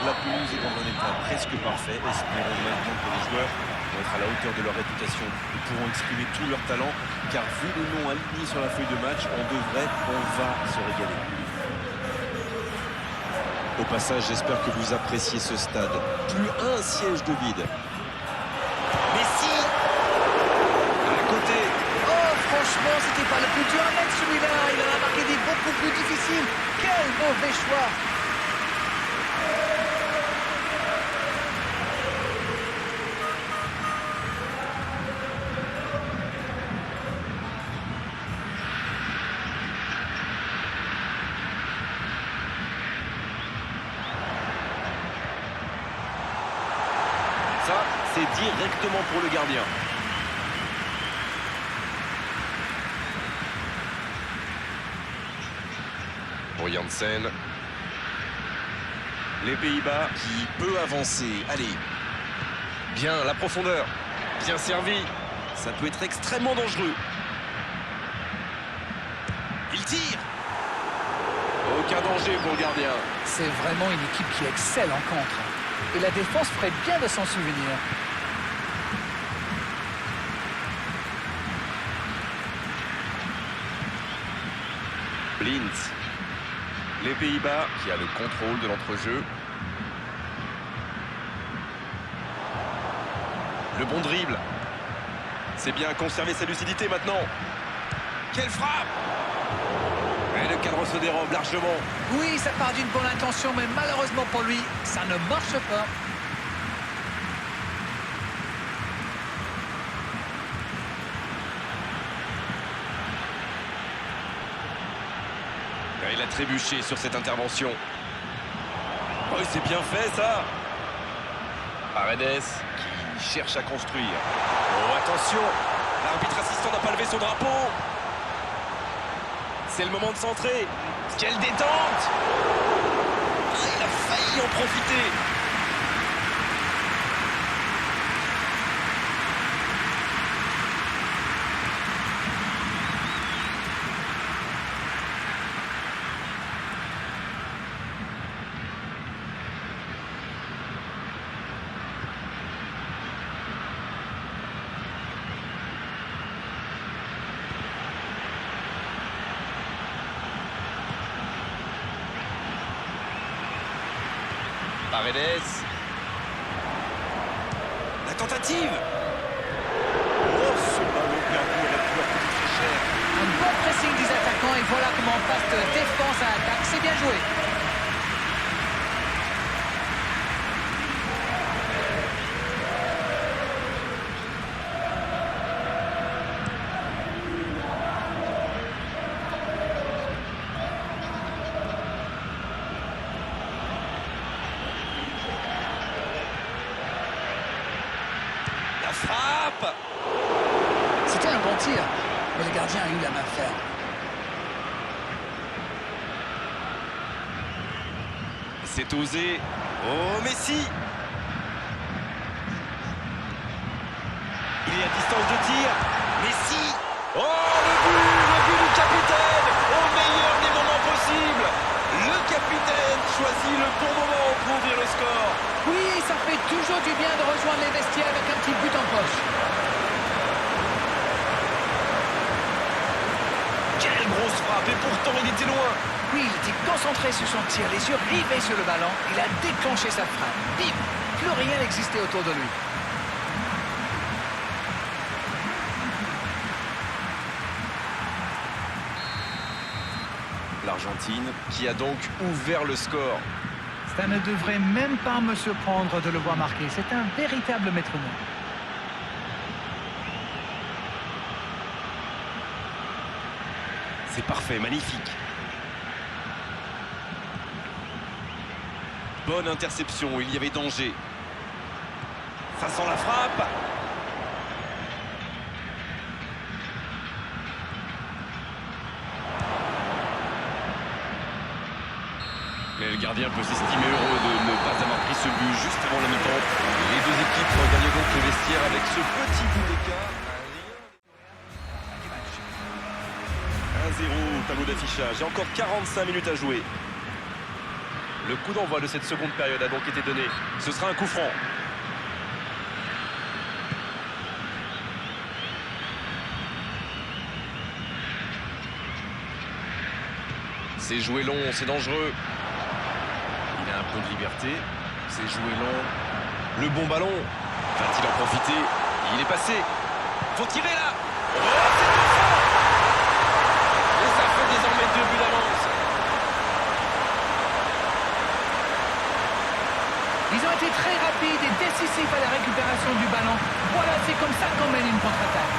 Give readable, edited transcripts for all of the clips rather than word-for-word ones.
La pelouse est dans un état presque parfait. Espérons maintenant que les joueurs vont être à la hauteur de leur réputation et pourront exprimer tout leur talent. Car vu le nom aligné sur la feuille de match, on va se régaler. Au passage, j'espère que vous appréciez ce stade. Plus un siège de vide. Messi à côté. Oh, franchement, c'était pas le plus dur à mettre celui-là. Il en a marqué des beaucoup plus difficiles. Quel mauvais choix. Ça, c'est directement pour le gardien. Pour Janssen. Les Pays-Bas qui peut avancer. Allez. Bien, la profondeur. Bien servi. Ça peut être extrêmement dangereux. Il tire. Aucun danger pour le gardien. C'est vraiment une équipe qui excelle en contre. Et la défense ferait bien de s'en souvenir. Blind. Les Pays-Bas qui a le contrôle de l'entrejeu. Le bon dribble. C'est bien conserver sa lucidité maintenant. Quelle frappe! Et le cadre se dérobe largement. Oui, ça part d'une bonne intention, mais malheureusement pour lui, ça ne marche pas. Il a trébuché sur cette intervention. Oh, c'est bien fait ça. Paredes qui cherche à construire. Oh, attention. L'arbitre assistant n'a pas levé son drapeau. C'est le moment de centrer. Quelle détente! Ah, il a failli en profiter. Paredes. La tentative. Oh, ce ballon perdu aurait pu leur coûter très cher. Un bon pressing des attaquants et voilà comment on passe de défense à attaque. C'est bien joué. La frappe. C'était un bon tir, mais le gardien a eu la main ferme. C'est osé. Oh, Messi. Il est à distance de tir. Messi. Oh, le but du capitaine. Au meilleur des moments possibles. Le capitaine choisit le bon moment pour ouvrir le score. Oui, ça fait toujours du bien de rejoindre les vestiaires avec un petit but en poche. Quelle grosse frappe. Et pourtant, il était loin. Oui, il était concentré sur son tir, les yeux rivés sur le ballon. Il a déclenché sa frappe. Bim! Plus rien n'existait autour de lui. L'Argentine qui a donc ouvert le score. Ça ne devrait même pas me surprendre de le voir marquer. C'est un véritable métronome. C'est parfait, magnifique. Bonne interception, il y avait danger. Ça sent la frappe. Mais le gardien peut s'estimer heureux de ne pas avoir pris ce but juste avant la mi-temps. Les deux équipes gagnent donc le vestiaire avec ce petit bout d'écart. 1-0 au tableau d'affichage. Il y a encore 45 minutes à jouer. Le coup d'envoi de cette seconde période a donc été donné. Ce sera un coup franc. C'est joué long, c'est dangereux. Il a un peu de liberté. C'est joué long. Le bon ballon. Va-t-il en profiter? Il est passé. Faut tirer là. Oh, c'est bon ça. Et ça fait désormais 2 buts d'avance. Ils ont été très rapides et décisifs à la récupération du ballon. Voilà, c'est comme ça qu'on mène une contre-attaque.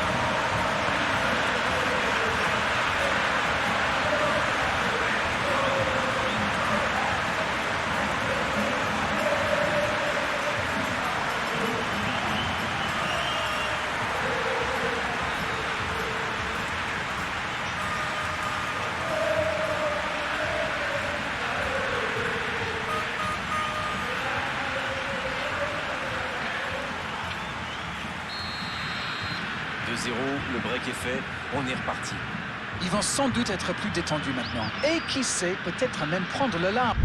Le break est fait, on est reparti. Ils vont sans doute être plus détendus maintenant. Et qui sait, peut-être même prendre le large.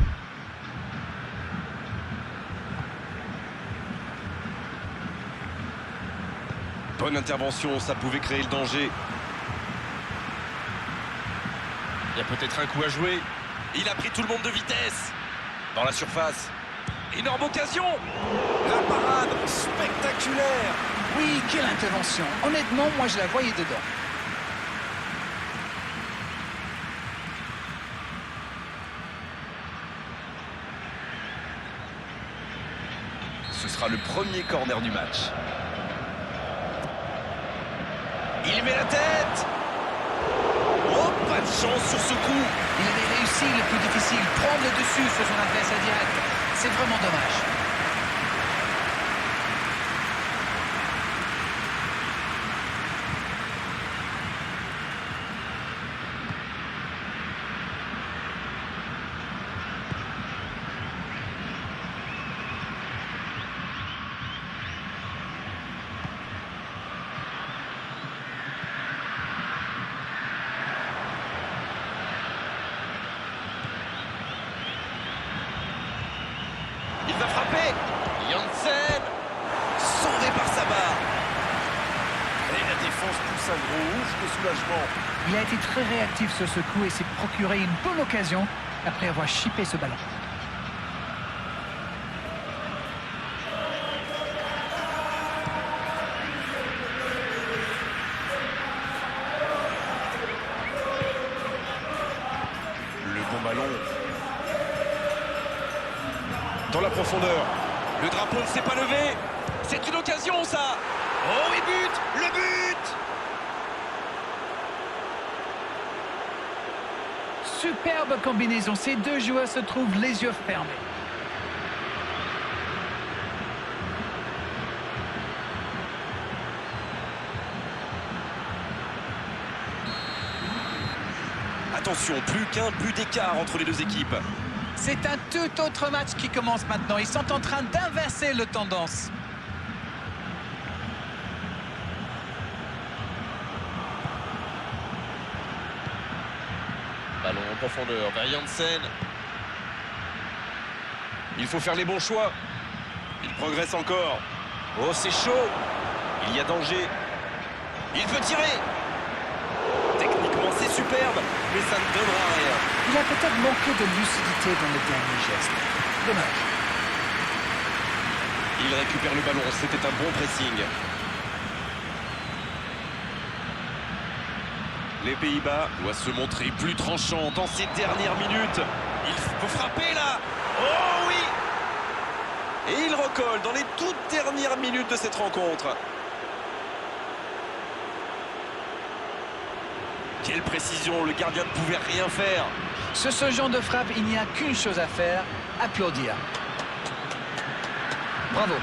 Bonne intervention, ça pouvait créer le danger. Il y a peut-être un coup à jouer. Il a pris tout le monde de vitesse. Dans la surface. Énorme occasion. La parade spectaculaire. Oui, quelle intervention. Honnêtement, moi je la voyais dedans. Ce sera le premier corner du match. Il met la tête. Oh, pas de chance sur ce coup. Il avait réussi le plus difficile, prendre le dessus sur son adversaire direct. C'est vraiment dommage. Il va frapper. Janssen. Sauvé par sa barre. Et la défense pousse un gros ouf de soulagement. Il a été très réactif sur ce coup et s'est procuré une bonne occasion après avoir chippé ce ballon. Le bon ballon. Dans la profondeur. Le drapeau ne s'est pas levé. C'est une occasion, ça. Oh, oui, but. Le but. Superbe combinaison. Ces deux joueurs se trouvent les yeux fermés. Attention, plus qu'un but d'écart entre les deux équipes. C'est un tout autre match qui commence maintenant. Ils sont en train d'inverser le tendance. Ballon en profondeur vers Janssen. Il faut faire les bons choix. Il progresse encore. Oh, c'est chaud. Il y a danger. Il peut tirer. Techniquement, c'est superbe, mais ça ne donnera rien. Il a peut-être manqué de lucidité dans le dernier geste. Dommage. Il récupère le ballon. C'était un bon pressing. Les Pays-Bas doivent se montrer plus tranchants dans ces dernières minutes. Il faut frapper là. Oh oui. Et il recolle dans les toutes dernières minutes de cette rencontre. Quelle précision, le gardien ne pouvait rien faire. Sur ce genre de frappe, il n'y a qu'une chose à faire, applaudir. Bravo.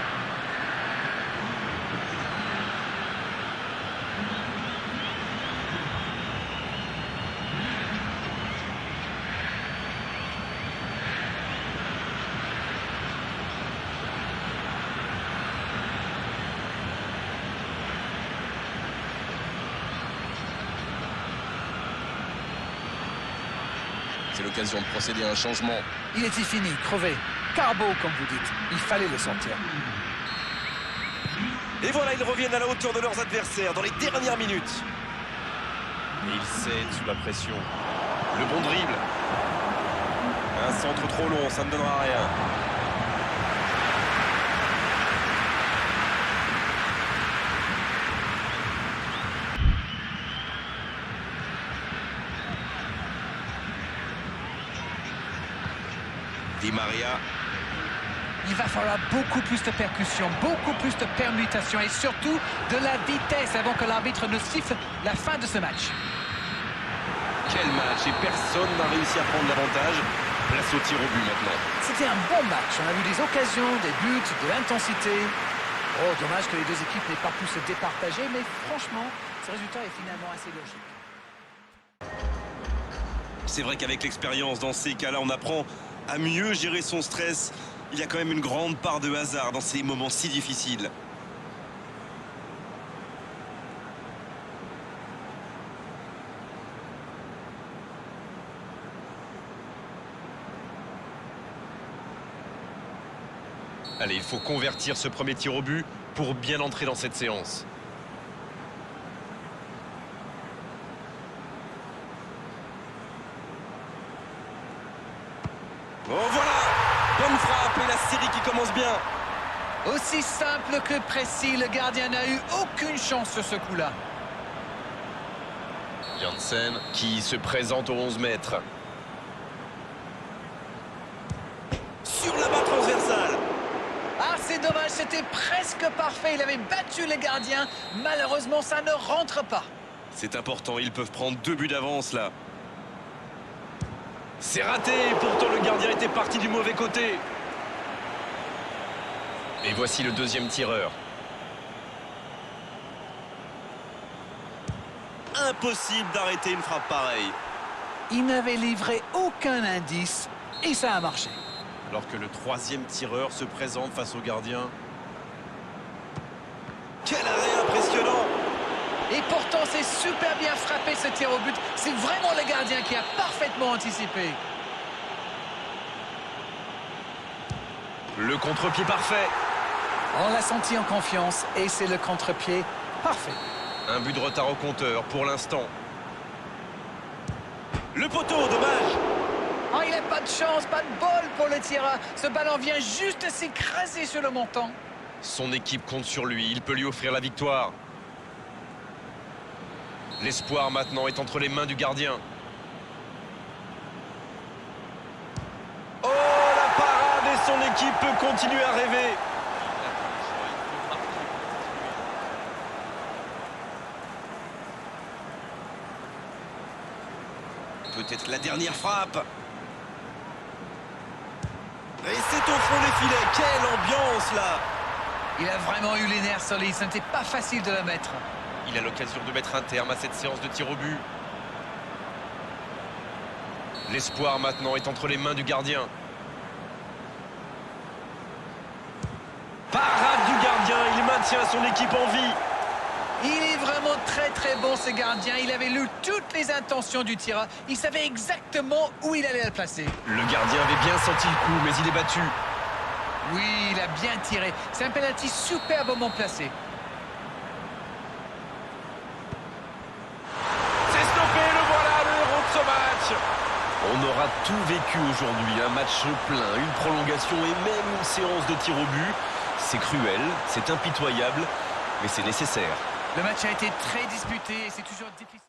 C'est l'occasion de procéder à un changement. Il était fini, crevé. Carbo, comme vous dites. Il fallait le sortir. Et voilà, ils reviennent à la hauteur de leurs adversaires dans les dernières minutes. Et ils cèdent sous la pression. Le bon dribble. Un centre trop long, ça ne donnera rien. Di Maria. Il va falloir beaucoup plus de percussion, beaucoup plus de permutation et surtout de la vitesse avant que l'arbitre ne siffle la fin de ce match. Quel match, et personne n'a réussi à prendre l'avantage. Place au tir au but maintenant. C'était un bon match. On a vu des occasions, des buts, de l'intensité. Oh, dommage que les deux équipes n'aient pas pu se départager, mais franchement, ce résultat est finalement assez logique. C'est vrai qu'avec l'expérience, dans ces cas-là, on apprend à mieux gérer son stress. Il y a quand même une grande part de hasard dans ces moments si difficiles. Allez, il faut convertir ce premier tir au but pour bien entrer dans cette séance. Oh voilà! Bonne frappe et la série qui commence bien. Aussi simple que précis, le gardien n'a eu aucune chance sur ce coup-là. Janssen qui se présente aux 11 mètres. Sur la barre transversale. Ah, c'est dommage, c'était presque parfait. Il avait battu les gardiens. Malheureusement, ça ne rentre pas. C'est important, ils peuvent prendre 2 buts d'avance là. C'est raté, pourtant le gardien était parti du mauvais côté. Et voici le deuxième tireur. Impossible d'arrêter une frappe pareille. Il n'avait livré aucun indice et ça a marché. Alors que le troisième tireur se présente face au gardien. Quel arrêt impressionnant! Et pourtant, c'est super bien frappé ce tir au but. C'est vraiment le gardien qui a parfaitement anticipé. Le contre-pied parfait. On l'a senti en confiance et c'est le contre-pied parfait. Un but de retard au compteur pour l'instant. Le poteau, dommage. Oh, il n'a pas de chance, pas de bol pour le tireur. Ce ballon vient juste s'écraser sur le montant. Son équipe compte sur lui, il peut lui offrir la victoire. L'espoir maintenant est entre les mains du gardien. Oh, la parade et son équipe peut continuer à rêver. Peut-être la dernière frappe. Et c'est au fond des filets. Quelle ambiance là! Il a vraiment eu les nerfs solides. Ce n'était pas facile de le mettre. Il a l'occasion de mettre un terme à cette séance de tir au but. L'espoir maintenant est entre les mains du gardien. Parade du gardien, il maintient son équipe en vie. Il est vraiment très bon ce gardien. Il avait lu toutes les intentions du tireur. Il savait exactement où il allait le placer. Le gardien avait bien senti le coup, mais il est battu. Oui, il a bien tiré. C'est un penalty superbement placé. C'est stoppé, le voilà, le héros de ce match. On aura tout vécu aujourd'hui, un match plein, une prolongation et même une séance de tir au but. C'est cruel, c'est impitoyable, mais c'est nécessaire. Le match a été très disputé et c'est toujours difficile.